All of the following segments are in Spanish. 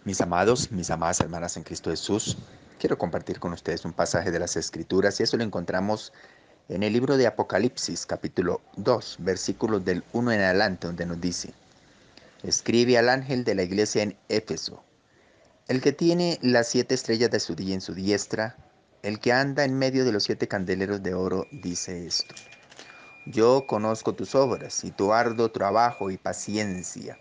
Mis amados, mis amadas hermanas en Cristo Jesús, quiero compartir con ustedes un pasaje de las Escrituras y eso lo encontramos en el libro de Apocalipsis, capítulo 2, versículos del 1 en adelante, donde nos dice: escribe al ángel de la iglesia en Éfeso, el que tiene las 7 estrellas de su día en su diestra, el que anda en medio de los 7 candeleros de oro, dice esto: yo conozco tus obras y tu arduo trabajo y paciencia,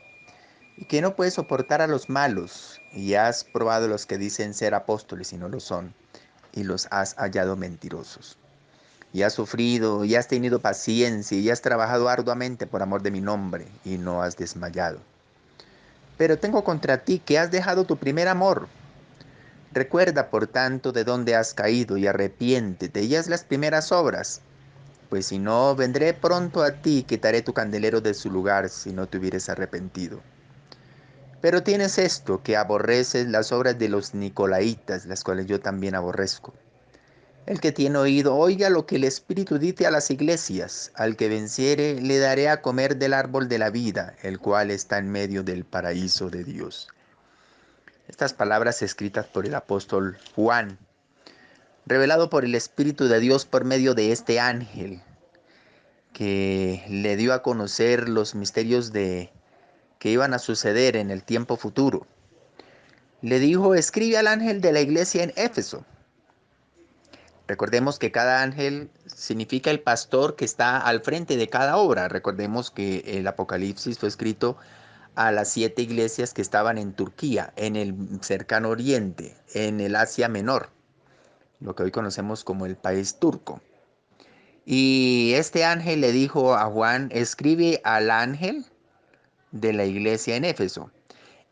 y que no puedes soportar a los malos, y has probado los que dicen ser apóstoles y no lo son, y los has hallado mentirosos. Y has sufrido, y has tenido paciencia, y has trabajado arduamente por amor de mi nombre, y no has desmayado. Pero tengo contra ti que has dejado tu primer amor. Recuerda, por tanto, de dónde has caído, y arrepiéntete, y haz las primeras obras. Pues si no, vendré pronto a ti y quitaré tu candelero de su lugar, si no te hubieres arrepentido. Pero tienes esto, que aborreces las obras de los nicolaítas, las cuales yo también aborrezco. El que tiene oído, oiga lo que el Espíritu dice a las iglesias. Al que venciere, le daré a comer del árbol de la vida, el cual está en medio del paraíso de Dios. Estas palabras escritas por el apóstol Juan, revelado por el Espíritu de Dios por medio de este ángel, que le dio a conocer los misterios que iban a suceder en el tiempo futuro. Le dijo: escribe al ángel de la iglesia en Éfeso. Recordemos que cada ángel significa el pastor que está al frente de cada obra. Recordemos que el Apocalipsis fue escrito a las 7 iglesias que estaban en Turquía, en el cercano oriente, en el Asia Menor, lo que hoy conocemos como el país turco. Y este ángel le dijo a Juan: escribe al ángel de la iglesia en Éfeso.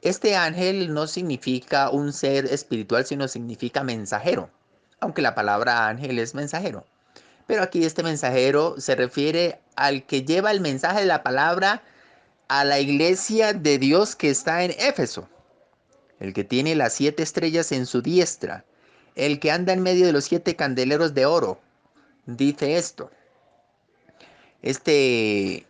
Este ángel no significa un ser espiritual, sino significa mensajero, aunque la palabra ángel es mensajero. Pero aquí este mensajero se refiere al que lleva el mensaje de la palabra a la iglesia de Dios que está en Éfeso, el que tiene las 7 estrellas en su diestra, el que anda en medio de los 7 candeleros de oro. Dice esto: este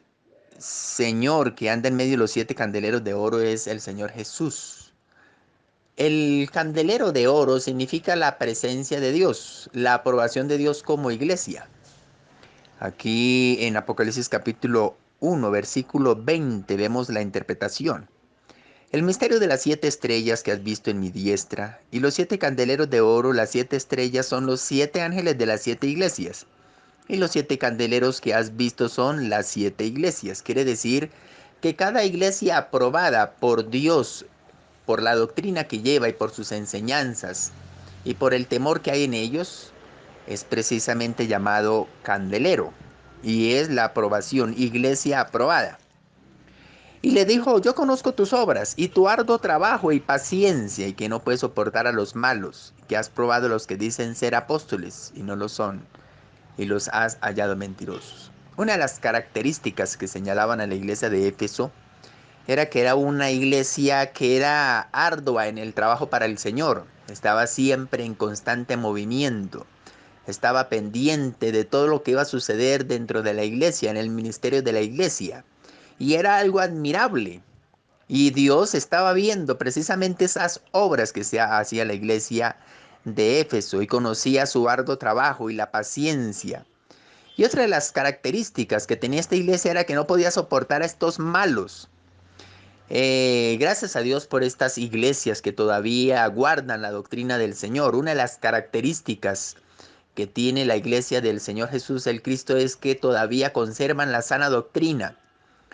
Señor que anda en medio de los 7 candeleros de oro es el Señor Jesús. El candelero de oro significa la presencia de Dios, la aprobación de Dios como iglesia. Aquí en Apocalipsis capítulo 1, versículo 20 vemos la interpretación. El misterio de las 7 estrellas que has visto en mi diestra y los 7 candeleros de oro, las 7 estrellas son los 7 ángeles de las 7 iglesias. Y los 7 candeleros que has visto son las 7 iglesias. Quiere decir que cada iglesia aprobada por Dios, por la doctrina que lleva y por sus enseñanzas y por el temor que hay en ellos, es precisamente llamado candelero, y es la aprobación, iglesia aprobada. Y le dijo: yo conozco tus obras y tu arduo trabajo y paciencia, y que no puedes soportar a los malos, que has probado los que dicen ser apóstoles y no lo son, y los has hallado mentirosos. Una de las características que señalaban a la iglesia de Éfeso era que era una iglesia que era ardua en el trabajo para el Señor, estaba siempre en constante movimiento, estaba pendiente de todo lo que iba a suceder dentro de la iglesia, en el ministerio de la iglesia, y era algo admirable. Y Dios estaba viendo precisamente esas obras que se hacía la iglesia de Éfeso, y conocía su arduo trabajo y la paciencia. Y otra de las características que tenía esta iglesia era que no podía soportar a estos malos. Gracias a Dios por estas iglesias que todavía guardan la doctrina del Señor. Una de las características que tiene la iglesia del Señor Jesús el Cristo es que todavía conservan la sana doctrina.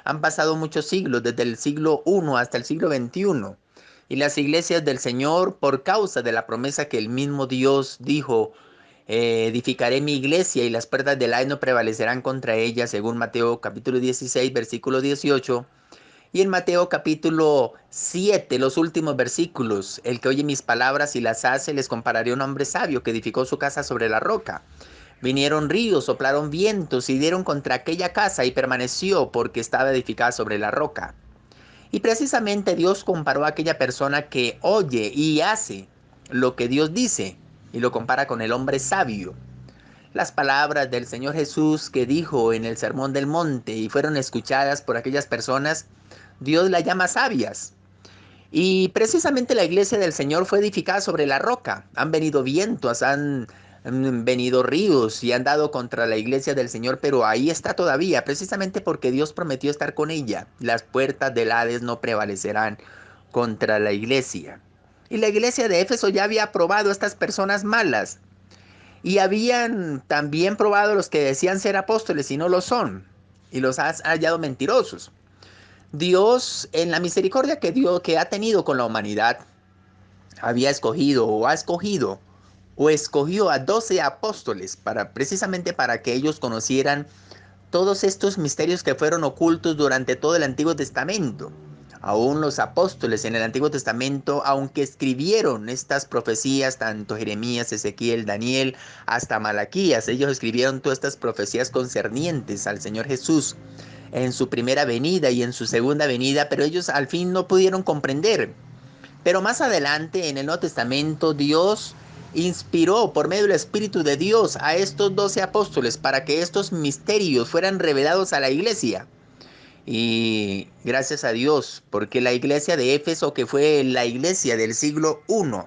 Han pasado muchos siglos, desde el siglo I hasta el siglo XXI. Y las iglesias del Señor, por causa de la promesa que el mismo Dios dijo: edificaré mi iglesia y las puertas del Hades no prevalecerán contra ella, según Mateo capítulo 16, versículo 18. Y en Mateo capítulo 7, los últimos versículos: el que oye mis palabras y las hace, les compararé a un hombre sabio que edificó su casa sobre la roca. Vinieron ríos, soplaron vientos y dieron contra aquella casa, y permaneció, porque estaba edificada sobre la roca. Y precisamente Dios comparó a aquella persona que oye y hace lo que Dios dice, y lo compara con el hombre sabio. Las palabras del Señor Jesús que dijo en el Sermón del Monte y fueron escuchadas por aquellas personas, Dios las llama sabias. Y precisamente la iglesia del Señor fue edificada sobre la roca. Han venido vientos, han venido ríos y han dado contra la iglesia del Señor, pero ahí está todavía, precisamente porque Dios prometió estar con ella. Las puertas del Hades no prevalecerán contra la iglesia. Y la iglesia de Éfeso ya había probado a estas personas malas. Y habían también probado a los que decían ser apóstoles y no lo son. Y los ha hallado mentirosos. Dios, en la misericordia que ha tenido con la humanidad, había escogido o ha escogido o escogió a 12 apóstoles precisamente para que ellos conocieran todos estos misterios que fueron ocultos durante todo el Antiguo Testamento. Aún los apóstoles en el Antiguo Testamento, aunque escribieron estas profecías, tanto Jeremías, Ezequiel, Daniel, hasta Malaquías, ellos escribieron todas estas profecías concernientes al Señor Jesús en su primera venida y en su segunda venida, pero ellos al fin no pudieron comprender. Pero más adelante en el Nuevo Testamento Dios inspiró por medio del Espíritu de Dios a estos 12 apóstoles para que estos misterios fueran revelados a la iglesia. Y gracias a Dios, porque la iglesia de Éfeso, que fue la iglesia del siglo I,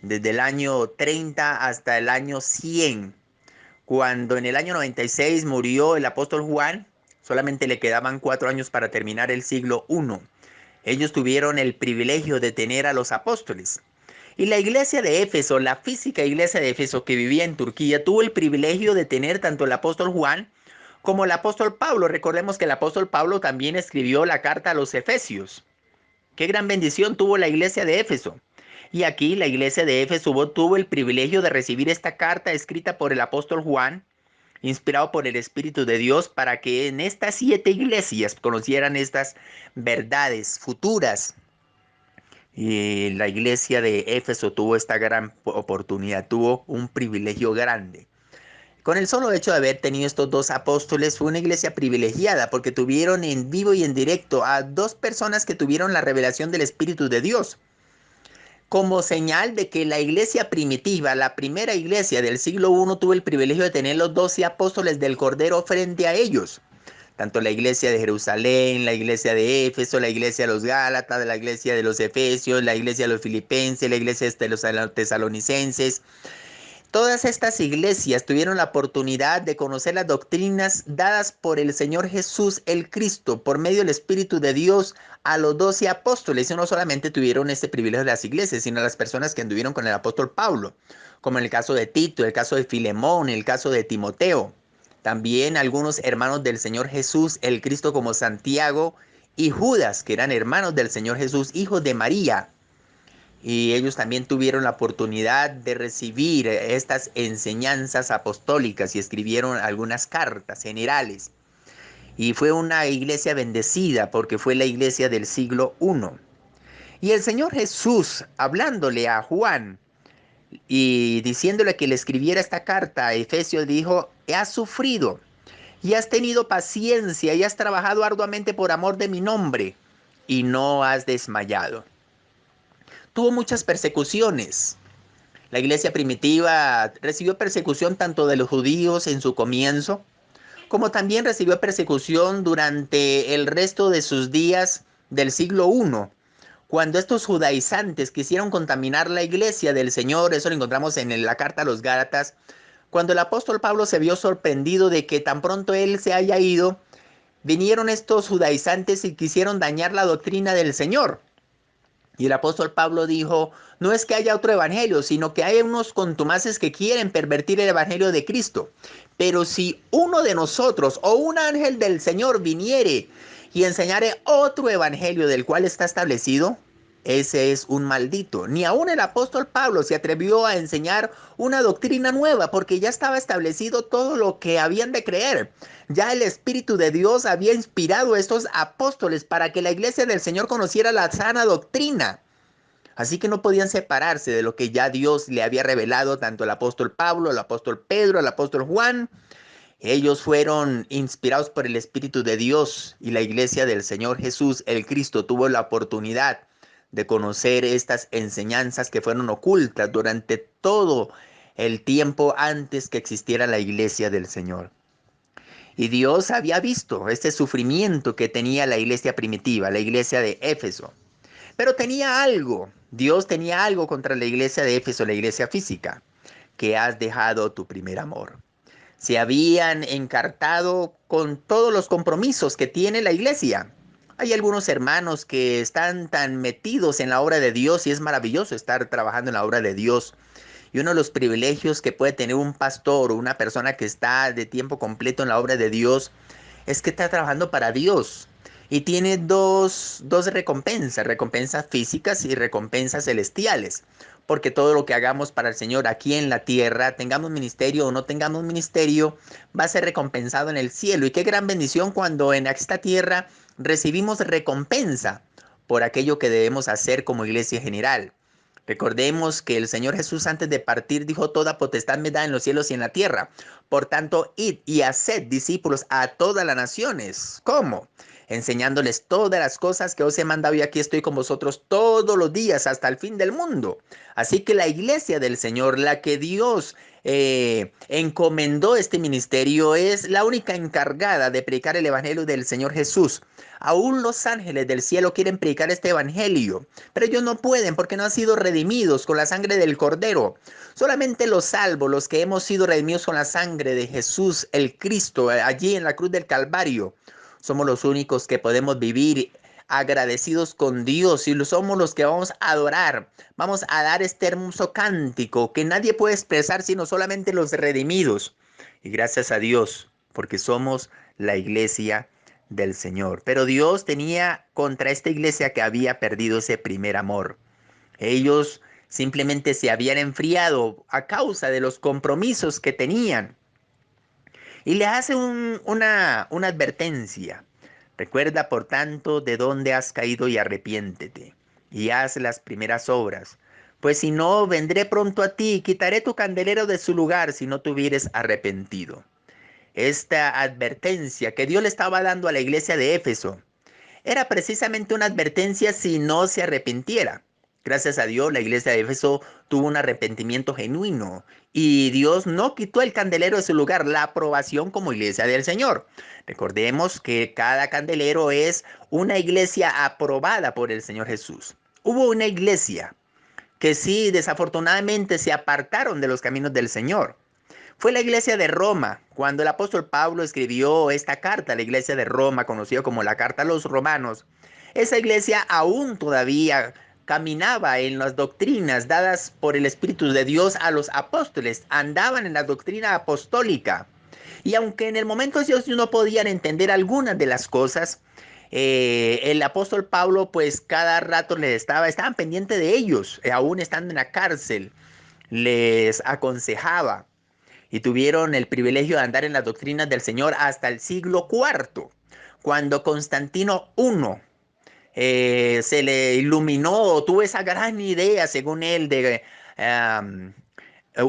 desde el año 30 hasta el año 100, cuando en el año 96 murió el apóstol Juan, solamente le quedaban 4 años para terminar el siglo I. Ellos tuvieron el privilegio de tener a los apóstoles. Y la iglesia de Éfeso, la física iglesia de Éfeso que vivía en Turquía, tuvo el privilegio de tener tanto el apóstol Juan como el apóstol Pablo. Recordemos que el apóstol Pablo también escribió la carta a los Efesios. Qué gran bendición tuvo la iglesia de Éfeso. Y aquí la iglesia de Éfeso tuvo el privilegio de recibir esta carta escrita por el apóstol Juan, inspirado por el Espíritu de Dios, para que en estas 7 iglesias conocieran estas verdades futuras. Y la iglesia de Éfeso tuvo esta gran oportunidad, tuvo un privilegio grande. Con el solo hecho de haber tenido estos 2 apóstoles, fue una iglesia privilegiada porque tuvieron en vivo y en directo a 2 personas que tuvieron la revelación del Espíritu de Dios. Como señal de que la iglesia primitiva, la primera iglesia del siglo I, tuvo el privilegio de tener los 12 apóstoles del Cordero frente a ellos. Tanto la iglesia de Jerusalén, la iglesia de Éfeso, la iglesia de los Gálatas, la iglesia de los Efesios, la iglesia de los Filipenses, la iglesia de los Tesalonicenses. Todas estas iglesias tuvieron la oportunidad de conocer las doctrinas dadas por el Señor Jesús el Cristo por medio del Espíritu de Dios a los 12 apóstoles. Y no solamente tuvieron este privilegio de las iglesias, sino las personas que anduvieron con el apóstol Pablo, como en el caso de Tito, el caso de Filemón, el caso de Timoteo. También algunos hermanos del Señor Jesús el Cristo como Santiago y Judas, que eran hermanos del Señor Jesús, hijos de María. Y ellos también tuvieron la oportunidad de recibir estas enseñanzas apostólicas y escribieron algunas cartas generales. Y fue una iglesia bendecida porque fue la iglesia del siglo I. Y el Señor Jesús, hablándole a Juan y diciéndole que le escribiera esta carta a Efesios, dijo: has sufrido y has tenido paciencia y has trabajado arduamente por amor de mi nombre y no has desmayado. Tuvo muchas persecuciones. La iglesia primitiva recibió persecución tanto de los judíos en su comienzo, como también recibió persecución durante el resto de sus días del siglo I, cuando estos judaizantes quisieron contaminar la iglesia del Señor. Eso lo encontramos en la carta a los Gálatas, cuando el apóstol Pablo se vio sorprendido de que tan pronto él se haya ido, vinieron estos judaizantes y quisieron dañar la doctrina del Señor. Y el apóstol Pablo dijo: no es que haya otro evangelio, sino que hay unos contumaces que quieren pervertir el evangelio de Cristo. Pero si uno de nosotros o un ángel del Señor viniere y enseñare otro evangelio del cual está establecido, ese es un maldito. Ni aun el apóstol Pablo se atrevió a enseñar una doctrina nueva, porque ya estaba establecido todo lo que habían de creer. Ya el Espíritu de Dios había inspirado a estos apóstoles para que la iglesia del Señor conociera la sana doctrina. Así que no podían separarse de lo que ya Dios le había revelado tanto al apóstol Pablo, al apóstol Pedro, al apóstol Juan. Ellos fueron inspirados por el Espíritu de Dios, y la iglesia del Señor Jesús, el Cristo, tuvo la oportunidad de conocer estas enseñanzas que fueron ocultas durante todo el tiempo antes que existiera la iglesia del Señor. Y Dios había visto este sufrimiento que tenía la iglesia primitiva, la iglesia de Éfeso. Pero tenía algo, Dios tenía algo contra la iglesia de Éfeso, la iglesia física, que has dejado tu primer amor. Se habían encartado con todos los compromisos que tiene la iglesia. Hay algunos hermanos que están tan metidos en la obra de Dios y es maravilloso estar trabajando en la obra de Dios. Y uno de los privilegios que puede tener un pastor o una persona que está de tiempo completo en la obra de Dios es que está trabajando para Dios. Y tiene dos recompensas, recompensas físicas y recompensas celestiales. Porque todo lo que hagamos para el Señor aquí en la tierra, tengamos ministerio o no tengamos ministerio, va a ser recompensado en el cielo. Y qué gran bendición cuando en esta tierra recibimos recompensa por aquello que debemos hacer como iglesia general. Recordemos que el Señor Jesús antes de partir dijo: toda potestad me da en los cielos y en la tierra. Por tanto, id y haced discípulos a todas las naciones. ¿Cómo? Enseñándoles todas las cosas que os he mandado, y aquí estoy con vosotros todos los días hasta el fin del mundo. Así que la iglesia del Señor, la que Dios encomendó este ministerio, es la única encargada de predicar el evangelio del Señor Jesús. Aún los ángeles del cielo quieren predicar este evangelio, pero ellos no pueden porque no han sido redimidos con la sangre del Cordero. Solamente los salvos, los que hemos sido redimidos con la sangre de Jesús, el Cristo, allí en la cruz del Calvario, somos los únicos que podemos vivir agradecidos con Dios, y somos los que vamos a adorar. Vamos a dar este hermoso cántico que nadie puede expresar sino solamente los redimidos. Y gracias a Dios, porque somos la iglesia del Señor. Pero Dios tenía contra esta iglesia que había perdido ese primer amor. Ellos simplemente se habían enfriado a causa de los compromisos que tenían. Y le hace una advertencia. Recuerda, por tanto, de dónde has caído y arrepiéntete, y haz las primeras obras. Pues si no, vendré pronto a ti y quitaré tu candelero de su lugar si no te hubieres arrepentido. Esta advertencia que Dios le estaba dando a la iglesia de Éfeso era precisamente una advertencia si no se arrepintiera. Gracias a Dios, la iglesia de Éfeso tuvo un arrepentimiento genuino y Dios no quitó el candelero de su lugar, la aprobación como iglesia del Señor. Recordemos que cada candelero es una iglesia aprobada por el Señor Jesús. Hubo una iglesia que sí, desafortunadamente se apartaron de los caminos del Señor. Fue la iglesia de Roma, cuando el apóstol Pablo escribió esta carta a la iglesia de Roma, conocida como la carta a los romanos. Esa iglesia aún todavía caminaba en las doctrinas dadas por el Espíritu de Dios a los apóstoles, andaban en la doctrina apostólica. Y aunque en el momento ellos no podían entender algunas de las cosas, el apóstol Pablo pues cada rato estaban pendientes de ellos, aún estando en la cárcel, les aconsejaba y tuvieron el privilegio de andar en las doctrinas del Señor hasta el siglo IV, cuando Constantino I se le iluminó, tuvo esa gran idea, según él, de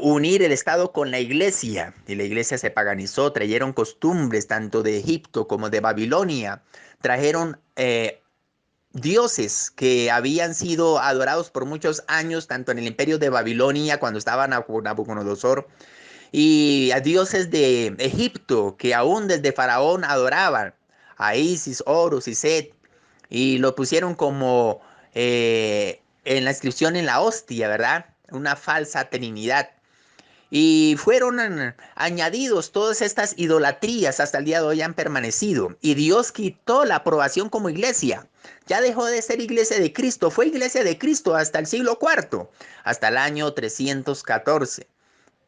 unir el Estado con la iglesia. Y la iglesia se paganizó, trajeron costumbres tanto de Egipto como de Babilonia, trajeron dioses que habían sido adorados por muchos años, tanto en el imperio de Babilonia, cuando estaba Nabucodonosor, y a dioses de Egipto que aún desde Faraón adoraban a Isis, Horus y Set, y lo pusieron como en la inscripción en la hostia, ¿verdad? Una falsa trinidad. Y fueron añadidos todas estas idolatrías, hasta el día de hoy han permanecido. Y Dios quitó la aprobación como iglesia. Ya dejó de ser iglesia de Cristo. Fue iglesia de Cristo hasta el siglo IV, hasta el año 314.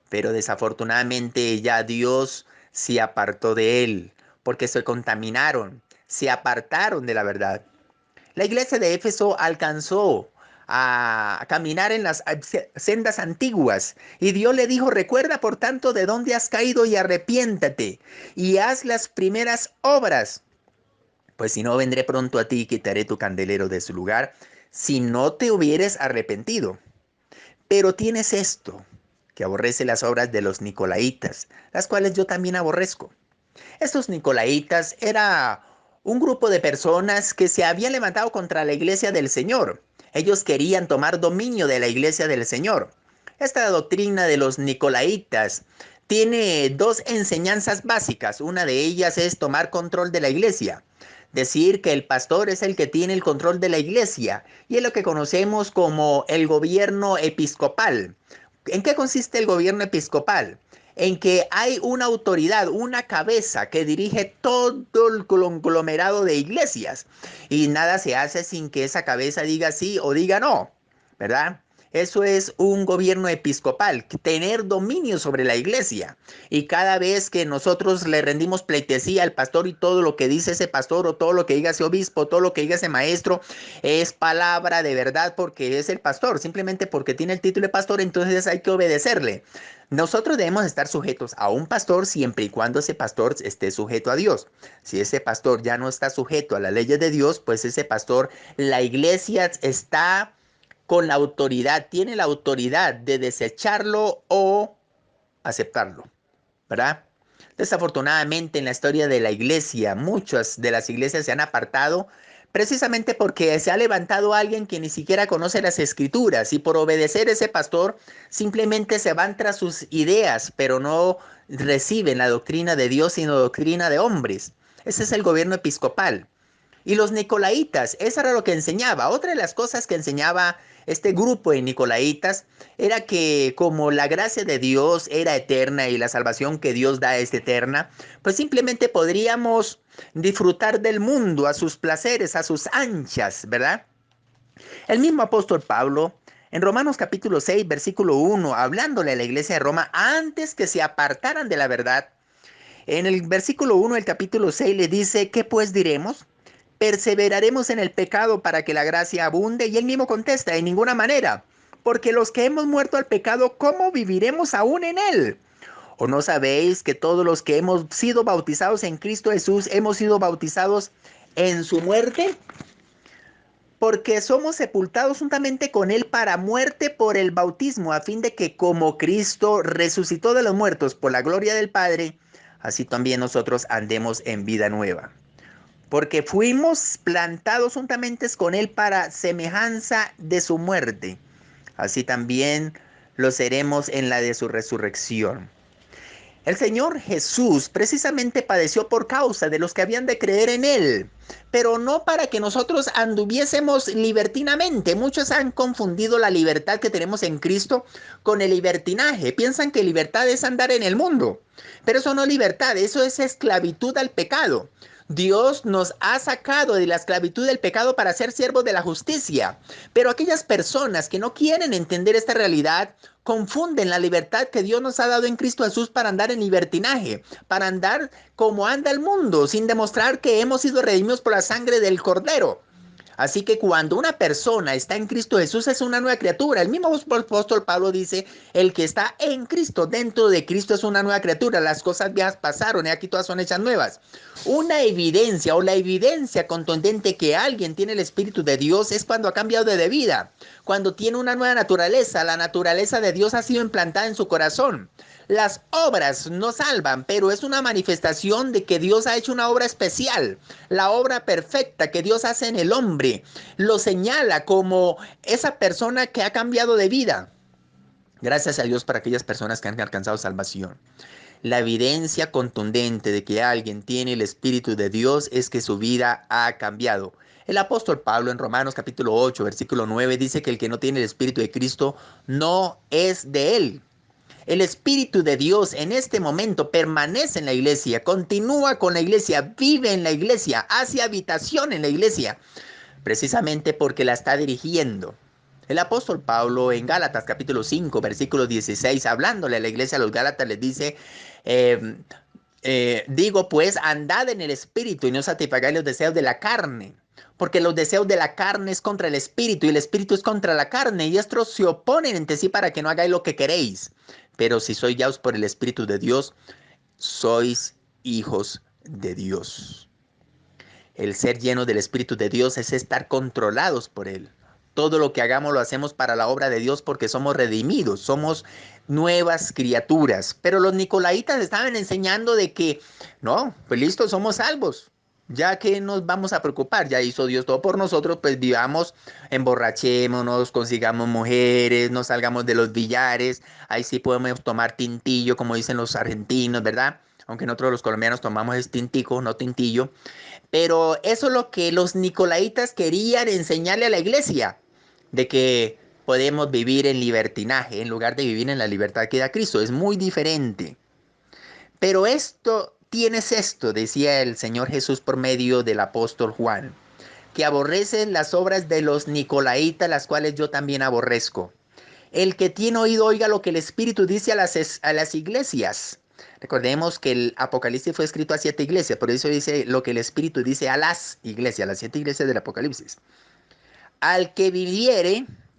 Pero desafortunadamente ya Dios se apartó de él, porque se contaminaron, se apartaron de la verdad. La iglesia de Éfeso alcanzó a caminar en las sendas antiguas, y Dios le dijo: recuerda por tanto de dónde has caído y arrepiéntate y haz las primeras obras. Pues si no, vendré pronto a ti y quitaré tu candelero de su lugar si no te hubieres arrepentido. Pero tienes esto, que aborrece las obras de los nicolaítas, las cuales yo también aborrezco. Estos nicolaítas era un grupo de personas que se habían levantado contra la iglesia del Señor. Ellos querían tomar dominio de la iglesia del Señor. Esta doctrina de los nicolaítas tiene dos enseñanzas básicas. Una de ellas es tomar control de la iglesia. decir que el pastor es el que tiene el control de la iglesia y es lo que conocemos como el gobierno episcopal. ¿En qué consiste el gobierno episcopal? En que hay una autoridad, una cabeza que dirige todo el conglomerado de iglesias y nada se hace sin que esa cabeza diga sí o diga no, ¿verdad? Eso es un gobierno episcopal, tener dominio sobre la iglesia. Y cada vez que nosotros le rendimos pleitesía al pastor y todo lo que dice ese pastor o todo lo que diga ese obispo, todo lo que diga ese maestro, es palabra de verdad porque es el pastor, simplemente porque tiene el título de pastor, entonces hay que obedecerle. Nosotros debemos estar sujetos a un pastor siempre y cuando ese pastor esté sujeto a Dios. Si ese pastor ya no está sujeto a las leyes de Dios, pues ese pastor, la iglesia está con la autoridad, tiene la autoridad de desecharlo o aceptarlo, ¿verdad? Desafortunadamente en la historia de la iglesia, muchas de las iglesias se han apartado precisamente porque se ha levantado alguien que ni siquiera conoce las escrituras y por obedecer a ese pastor simplemente se van tras sus ideas, pero no reciben la doctrina de Dios, sino doctrina de hombres. Ese es el gobierno episcopal. Y los nicolaitas, eso era lo que enseñaba. Otra de las cosas que enseñaba este grupo de nicolaitas era que como la gracia de Dios era eterna y la salvación que Dios da es eterna, pues simplemente podríamos disfrutar del mundo a sus placeres, a sus anchas, ¿verdad? El mismo apóstol Pablo, en Romanos capítulo 6, versículo 1, hablándole a la iglesia de Roma antes que se apartaran de la verdad, en el versículo 1 del capítulo 6 le dice, ¿qué pues diremos? ¿Perseveraremos en el pecado para que la gracia abunde? Y él mismo contesta, en ninguna manera, porque los que hemos muerto al pecado, ¿cómo viviremos aún en él? ¿O no sabéis que todos los que hemos sido bautizados en Cristo Jesús hemos sido bautizados en su muerte? Porque somos sepultados juntamente con él para muerte por el bautismo, a fin de que como Cristo resucitó de los muertos por la gloria del Padre, así también nosotros andemos en vida nueva. Porque fuimos plantados juntamente con él para semejanza de su muerte, así también lo seremos en la de su resurrección. El Señor Jesús precisamente padeció por causa de los que habían de creer en Él, pero no para que nosotros anduviésemos libertinamente. Muchos han confundido la libertad que tenemos en Cristo con el libertinaje. Piensan que libertad es andar en el mundo, pero eso no es libertad, eso es esclavitud al pecado. Dios nos ha sacado de la esclavitud del pecado para ser siervos de la justicia. Pero aquellas personas que no quieren entender esta realidad confunden la libertad que Dios nos ha dado en Cristo Jesús para andar en libertinaje, para andar como anda el mundo, sin demostrar que hemos sido redimidos por la sangre del Cordero. Así que cuando una persona está en Cristo Jesús es una nueva criatura. El mismo apóstol Pablo dice, el que está en Cristo, dentro de Cristo es una nueva criatura. Las cosas viejas pasaron y aquí todas son hechas nuevas. Una evidencia o la evidencia contundente que alguien tiene el Espíritu de Dios es cuando ha cambiado de vida, cuando tiene una nueva naturaleza. La naturaleza de Dios ha sido implantada en su corazón. Las obras no salvan, pero es una manifestación de que Dios ha hecho una obra especial. La obra perfecta que Dios hace en el hombre lo señala como esa persona que ha cambiado de vida. Gracias a Dios para aquellas personas que han alcanzado salvación. La evidencia contundente de que alguien tiene el Espíritu de Dios es que su vida ha cambiado. El apóstol Pablo en Romanos capítulo 8, versículo 9 dice que el que no tiene el Espíritu de Cristo no es de él. El Espíritu de Dios en este momento permanece en la iglesia, continúa con la iglesia, vive en la iglesia, hace habitación en la iglesia, precisamente porque la está dirigiendo. El apóstol Pablo en Gálatas capítulo 5, versículo 16, hablándole a la iglesia, a los Gálatas les dice, digo pues, andad en el Espíritu y no satisfagáis los deseos de la carne. Porque los deseos de la carne es contra el espíritu y el espíritu es contra la carne y estos se oponen entre sí para que no hagáis lo que queréis. Pero si sois guiados por el Espíritu de Dios, sois hijos de Dios. El ser lleno del Espíritu de Dios es estar controlados por Él. Todo lo que hagamos lo hacemos para la obra de Dios porque somos redimidos, somos nuevas criaturas. Pero los nicolaitas estaban enseñando de que, no, pues listo, somos salvos. Ya que nos vamos a preocupar, ya hizo Dios todo por nosotros, pues vivamos, emborrachémonos, consigamos mujeres, no salgamos de los billares, ahí sí podemos tomar tintillo, como dicen los argentinos, ¿verdad? aunque nosotros los colombianos tomamos es tintico, no tintillo. Pero eso es lo que los nicolaitas querían enseñarle a la iglesia, de que podemos vivir en libertinaje en lugar de vivir en la libertad que da Cristo. Es muy diferente. Pero esto, decía el Señor Jesús por medio del apóstol Juan, que aborrecen las obras de los nicolaitas, las cuales yo también aborrezco. El que tiene oído, oiga lo que el Espíritu dice a las iglesias. Recordemos que el Apocalipsis fue escrito a 7 iglesias, por eso dice lo que el Espíritu dice a las iglesias, a las 7 iglesias del Apocalipsis. Al que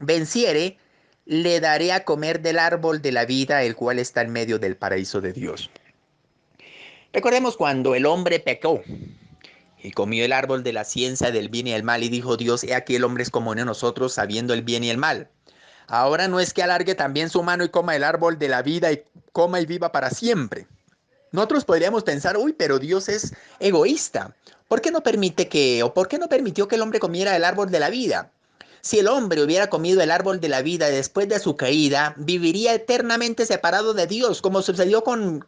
venciere, le daré a comer del árbol de la vida, el cual está en medio del paraíso de Dios. Recordemos cuando el hombre pecó y comió el árbol de la ciencia del bien y el mal, y dijo Dios: he aquí el hombre es como uno de nosotros, sabiendo el bien y el mal. Ahora no es que alargue también su mano y coma el árbol de la vida y coma y viva para siempre. Nosotros podríamos pensar: uy, pero Dios es egoísta. ¿Por qué no por qué no permitió que el hombre comiera el árbol de la vida? Si el hombre hubiera comido el árbol de la vida después de su caída, viviría eternamente separado de Dios, como sucedió con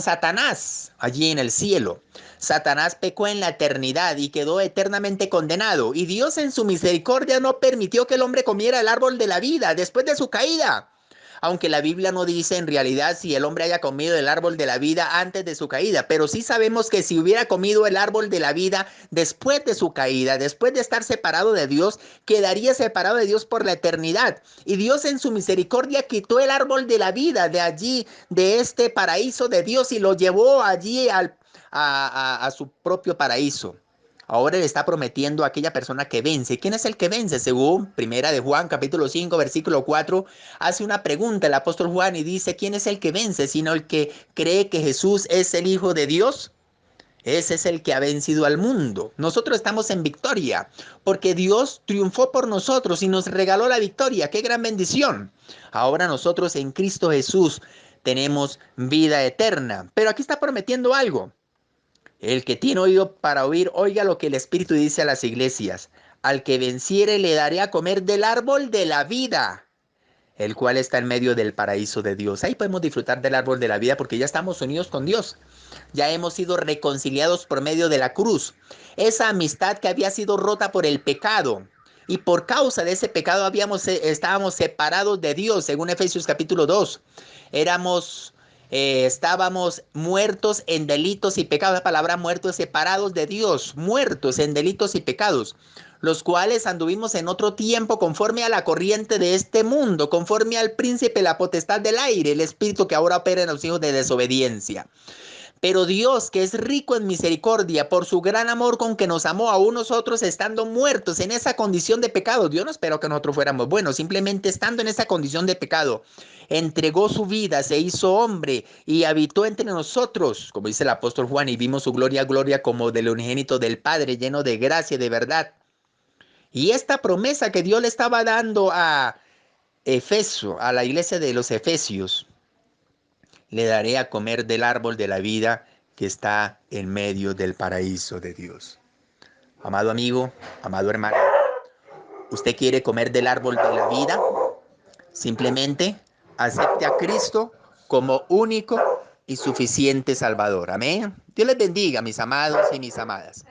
Satanás allí en el cielo. Satanás pecó en la eternidad y quedó eternamente condenado. Y Dios en su misericordia no permitió que el hombre comiera el árbol de la vida después de su caída. Aunque la Biblia no dice en realidad si el hombre haya comido el árbol de la vida antes de su caída, pero sí sabemos que si hubiera comido el árbol de la vida después de su caída, después de estar separado de Dios, quedaría separado de Dios por la eternidad. Y Dios en su misericordia quitó el árbol de la vida de allí, de este paraíso de Dios, y lo llevó allí a su propio paraíso. Ahora le está prometiendo a aquella persona que vence. ¿Quién es el que vence? Según Primera de Juan, capítulo 5, versículo 4, hace una pregunta el apóstol Juan y dice: ¿quién es el que vence? Sino el que cree que Jesús es el Hijo de Dios. Ese es el que ha vencido al mundo. Nosotros estamos en victoria porque Dios triunfó por nosotros y nos regaló la victoria. ¡Qué gran bendición! Ahora nosotros en Cristo Jesús tenemos vida eterna. Pero aquí está prometiendo algo. El que tiene oído para oír, oiga lo que el Espíritu dice a las iglesias. Al que venciere le daré a comer del árbol de la vida, el cual está en medio del paraíso de Dios. Ahí podemos disfrutar del árbol de la vida porque ya estamos unidos con Dios. Ya hemos sido reconciliados por medio de la cruz. Esa amistad que había sido rota por el pecado. Y por causa de ese pecado estábamos separados de Dios, según Efesios capítulo 2. Estábamos muertos en delitos y pecados. La palabra muertos, separados de Dios, muertos en delitos y pecados, los cuales anduvimos en otro tiempo conforme a la corriente de este mundo, conforme al príncipe, la potestad del aire, el espíritu que ahora opera en los hijos de desobediencia. Pero Dios, que es rico en misericordia, por su gran amor con que nos amó aún nosotros estando muertos en esa condición de pecado, Dios no esperó que nosotros fuéramos buenos, simplemente estando en esa condición de pecado, entregó su vida, se hizo hombre y habitó entre nosotros, como dice el apóstol Juan, y vimos su gloria, gloria como del unigénito del Padre, lleno de gracia y de verdad. Y esta promesa que Dios le estaba dando a a la iglesia de los Efesios: le daré a comer del árbol de la vida que está en medio del paraíso de Dios. Amado amigo, amado hermano, ¿usted quiere comer del árbol de la vida? Simplemente acepte a Cristo como único y suficiente Salvador. Amén. Dios les bendiga, mis amados y mis amadas.